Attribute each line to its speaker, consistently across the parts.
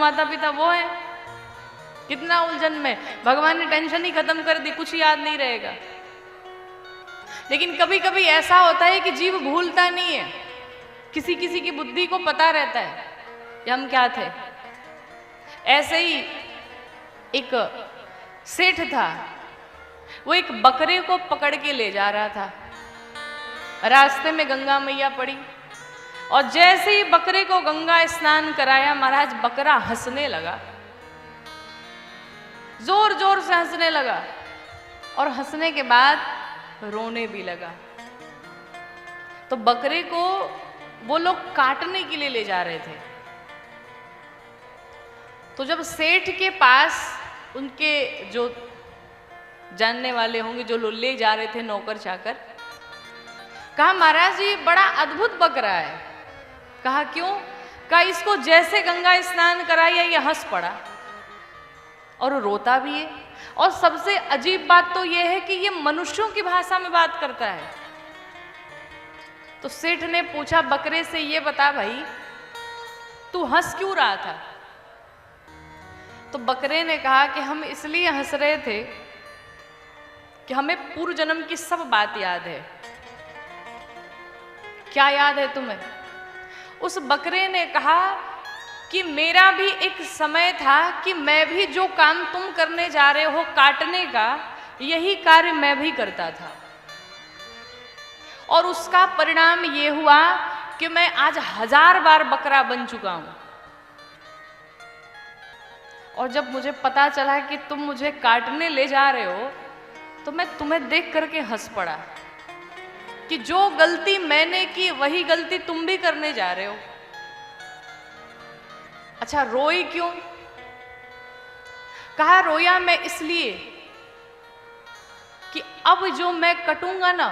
Speaker 1: माता पिता वो है। कितना उलझन में, भगवान ने टेंशन ही खत्म कर दी, कुछ याद नहीं रहेगा। लेकिन कभी कभी ऐसा होता है कि जीव भूलता नहीं है, किसी किसी की बुद्धि को पता रहता है कि हम क्या थे। ऐसे ही एक सेठ था, वो एक बकरे को पकड़ के ले जा रहा था। रास्ते में गंगा मैया पड़ी और जैसे ही बकरे को गंगा स्नान कराया, महाराज बकरा हंसने लगा, जोर जोर से हंसने लगा और हंसने के बाद रोने भी लगा। तो बकरे को वो लोग काटने के लिए ले जा रहे थे। तो जब सेठ के पास उनके जो जानने वाले होंगे, जो लोग ले जा रहे थे, नौकर चाकर, कहा महाराज ये बड़ा अद्भुत बकरा है। कहा क्यों? कहा इसको जैसे गंगा स्नान कराया ये हंस पड़ा और रोता भी है, और सबसे अजीब बात तो यह है कि ये मनुष्यों की भाषा में बात करता है। तो सेठ ने पूछा बकरे से, ये बता भाई तू हंस क्यों रहा था? तो बकरे ने कहा कि हम इसलिए हंस रहे थे कि हमें पूर्व जन्म की सब बात याद है। क्या याद है तुम्हें? उस बकरे ने कहा कि मेरा भी एक समय था कि मैं भी जो काम तुम करने जा रहे हो काटने का, यही कार्य मैं भी करता था, और उसका परिणाम ये हुआ कि मैं आज 1000 बार बकरा बन चुका हूं। और जब मुझे पता चला कि तुम मुझे काटने ले जा रहे हो, तो मैं तुम्हें देख करके हंस पड़ा कि जो गलती मैंने की वही गलती तुम भी करने जा रहे हो। अच्छा रोई क्यों? कहा रोया मैं इसलिए कि अब जो मैं कटूंगा ना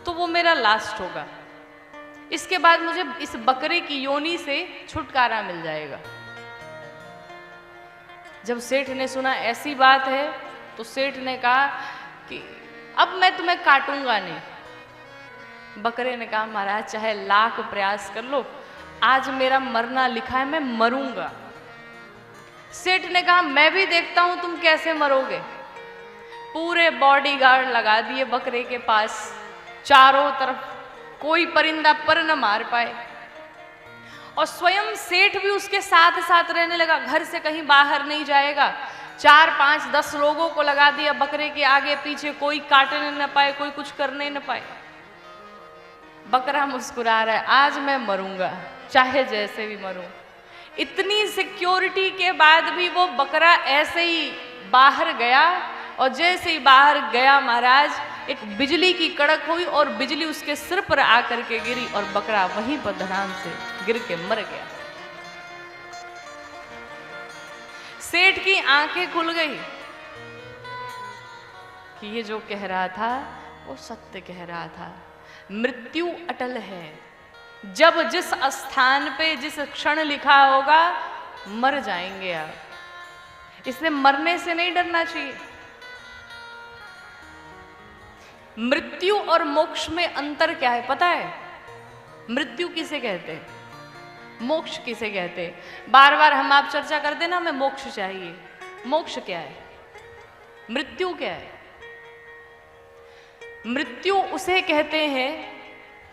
Speaker 1: तो वो मेरा लास्ट होगा, इसके बाद मुझे इस बकरे की योनि से छुटकारा मिल जाएगा। जब सेठ ने सुना ऐसी बात है, तो सेठ ने कहा कि अब मैं तुम्हें काटूंगा नहीं। बकरे ने कहा महाराज चाहे लाख प्रयास कर लो, आज मेरा मरना लिखा है, मैं मरूंगा। सेठ ने कहा मैं भी देखता हूं तुम कैसे मरोगे। पूरे बॉडीगार्ड लगा दिए बकरे के पास, चारों तरफ कोई परिंदा पर न मार पाए, और स्वयं सेठ भी उसके साथ साथ रहने लगा, घर से कहीं बाहर नहीं जाएगा। 4, 5, 10 लोगों को लगा दिया बकरे के आगे पीछे, कोई काटने न पाए, कोई कुछ करने न पाए। बकरा मुस्कुरा रहा है, आज मैं मरूंगा चाहे जैसे भी मरूं। इतनी सिक्योरिटी के बाद भी वो बकरा ऐसे ही बाहर गया, और जैसे ही बाहर गया महाराज एक बिजली की कड़क हुई और बिजली उसके सिर पर आकर के गिरी, और बकरा वहीं पर धड़ाम से गिर के मर गया। सेठ की आंखें खुल गई कि ये जो कह रहा था वो सत्य कह रहा था। मृत्यु अटल है, जब जिस स्थान पे जिस क्षण लिखा होगा मर जाएंगे आप, इसलिए मरने से नहीं डरना चाहिए। मृत्यु और मोक्ष में अंतर क्या है पता है? मृत्यु किसे कहते हैं, मोक्ष किसे कहते हैं? बार बार हम आप चर्चा करते ना, हमें मोक्ष चाहिए। मोक्ष क्या है? मृत्यु क्या है? मृत्यु उसे कहते हैं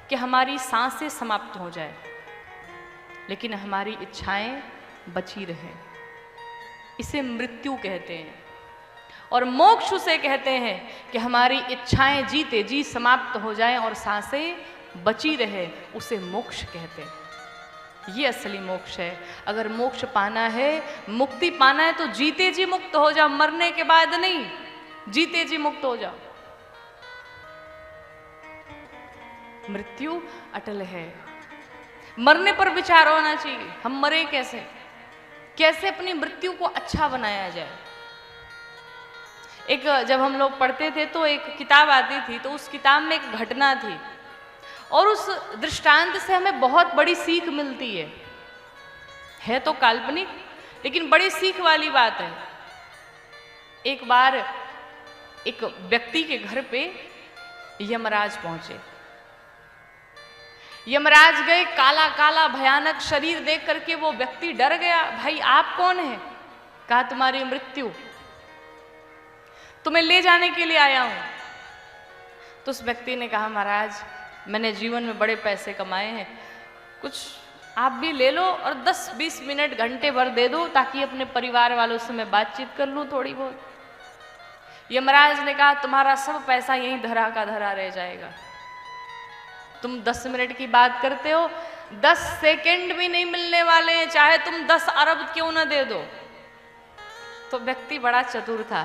Speaker 1: कि हमारी सांसें समाप्त हो जाए लेकिन हमारी इच्छाएं बची रहें, इसे मृत्यु कहते हैं। और मोक्ष उसे कहते हैं कि हमारी इच्छाएं जीते जी समाप्त हो जाएं और सांसें बची रहे, उसे मोक्ष कहते हैं। ये असली मोक्ष है। अगर मोक्ष पाना है, मुक्ति पाना है, तो जीते जी मुक्त हो जाओ, मरने के बाद नहीं, जीते जी मुक्त हो जाओ। मृत्यु अटल है, मरने पर विचार होना चाहिए, हम मरे कैसे, कैसे अपनी मृत्यु को अच्छा बनाया जाए। एक जब हम लोग पढ़ते थे तो एक किताब आती थी, तो उस किताब में एक घटना थी और उस दृष्टांत से हमें बहुत बड़ी सीख मिलती है तो काल्पनिक लेकिन बड़ी सीख वाली बात है। एक बार एक व्यक्ति के घर पे यमराज पहुंचे। यमराज गए, काला काला भयानक शरीर देख करके वो व्यक्ति डर गया। भाई आप कौन है? कहा तुम्हारी मृत्यु, तुम्हें ले जाने के लिए आया हूं। तो उस व्यक्ति ने कहा महाराज मैंने जीवन में बड़े पैसे कमाए हैं, कुछ आप भी ले लो और 10-20 मिनट घंटे भर दे दो ताकि अपने परिवार वालों से मैं बातचीत कर लूं थोड़ी बहुत। यमराज ने कहा तुम्हारा सब पैसा यहीं धरा का धरा रह जाएगा। तुम 10 मिनट की बात करते हो, 10 सेकंड भी नहीं मिलने वाले हैं, चाहे तुम 10 अरब क्यों ना दे दो। तो व्यक्ति बड़ा चतुर था।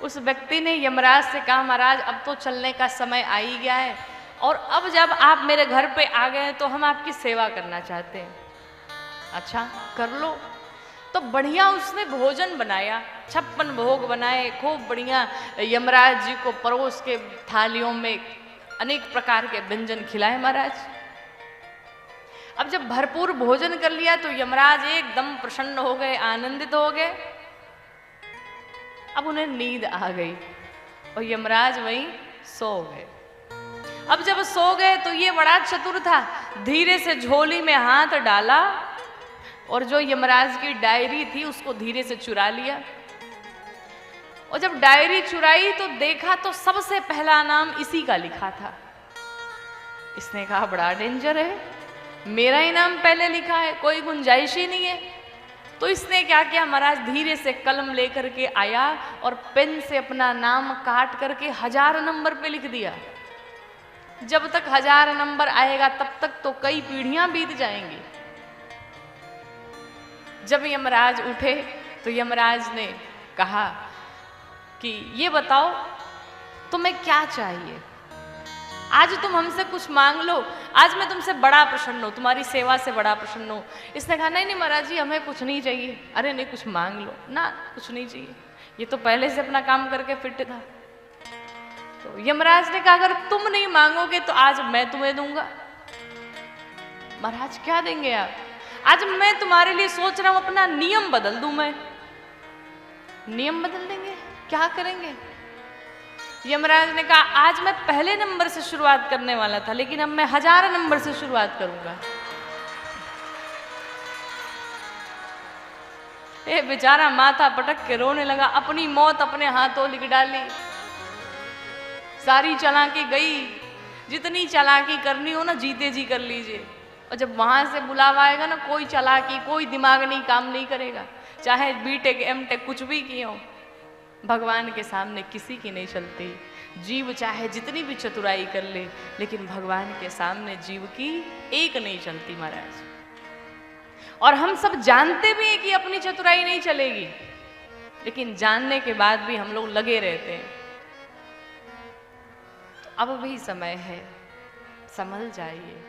Speaker 1: उस व्यक्ति ने यमराज से कहा महाराज अब तो चलने का समय आ ही गया है और अब जब आप मेरे घर पे आ गए हैं तो हम आपकी सेवा करना चाहते हैं। अच्छा कर लो। तो बढ़िया उसने भोजन बनाया, 56 भोग बनाए, खूब बढ़िया यमराज जी को परोस के थालियों में अनेक प्रकार के व्यंजन खिलाए महाराज। अब जब भरपूर भोजन कर लिया तो यमराज एकदम प्रसन्न हो गए, आनंदित हो गए। अब उन्हें नींद आ गई और यमराज वहीं सो गए। अब जब सो गए तो ये बड़ा चतुर था, धीरे से झोली में हाथ डाला और जो यमराज की डायरी थी उसको धीरे से चुरा लिया। और जब डायरी चुराई तो देखा तो सबसे पहला नाम इसी का लिखा था। इसने कहा बड़ा डेंजर है, मेरा ही नाम पहले लिखा है, कोई गुंजाइश ही नहीं है। तो इसने क्या किया महाराज, धीरे से कलम लेकर के आया और पेन से अपना नाम काट करके 1000 नंबर पे लिख दिया। जब तक 1000 नंबर आएगा तब तक तो कई पीढ़ियां बीत जाएंगी। जब यमराज उठे तो यमराज ने कहा कि ये बताओ तुम्हें क्या चाहिए, आज तुम हमसे कुछ मांग लो, आज मैं तुमसे बड़ा प्रसन्न हूँ, तुम्हारी सेवा से बड़ा प्रसन्न हूँ। इसने कहा नहीं नहीं महाराज जी हमें कुछ नहीं चाहिए। अरे नहीं कुछ मांग लो ना, कुछ नहीं चाहिए, ये तो पहले से अपना काम करके फिट था। तो यमराज ने कहा अगर तुम नहीं मांगोगे तो आज मैं तुम्हें दूंगा। महाराज क्या देंगे आप? आज मैं तुम्हारे लिए सोच रहा हूं अपना नियम बदल दूं। मैं नियम बदल देंगे, क्या करेंगे? यमराज ने कहा आज मैं पहले नंबर से शुरुआत करने वाला था लेकिन अब मैं 1000 नंबर से शुरुआत करूंगा। ये बेचारा माथा पटक के रोने लगा, अपनी मौत अपने हाथों लिख डाली। सारी चालाकी गई, जितनी चालाकी करनी हो ना जीते जी कर लीजिए। और जब वहां से बुलावा आएगा ना कोई चालाकी कोई दिमाग नहीं काम नहीं करेगा, चाहे बीटेक एमटेक कुछ भी किए हो, भगवान के सामने किसी की नहीं चलती। जीव चाहे जितनी भी चतुराई कर ले लेकिन भगवान के सामने जीव की एक नहीं चलती महाराज। और हम सब जानते भी हैं कि अपनी चतुराई नहीं चलेगी, लेकिन जानने के बाद भी हम लोग लगे रहते हैं। तो अब भी समय है, संभल जाइए।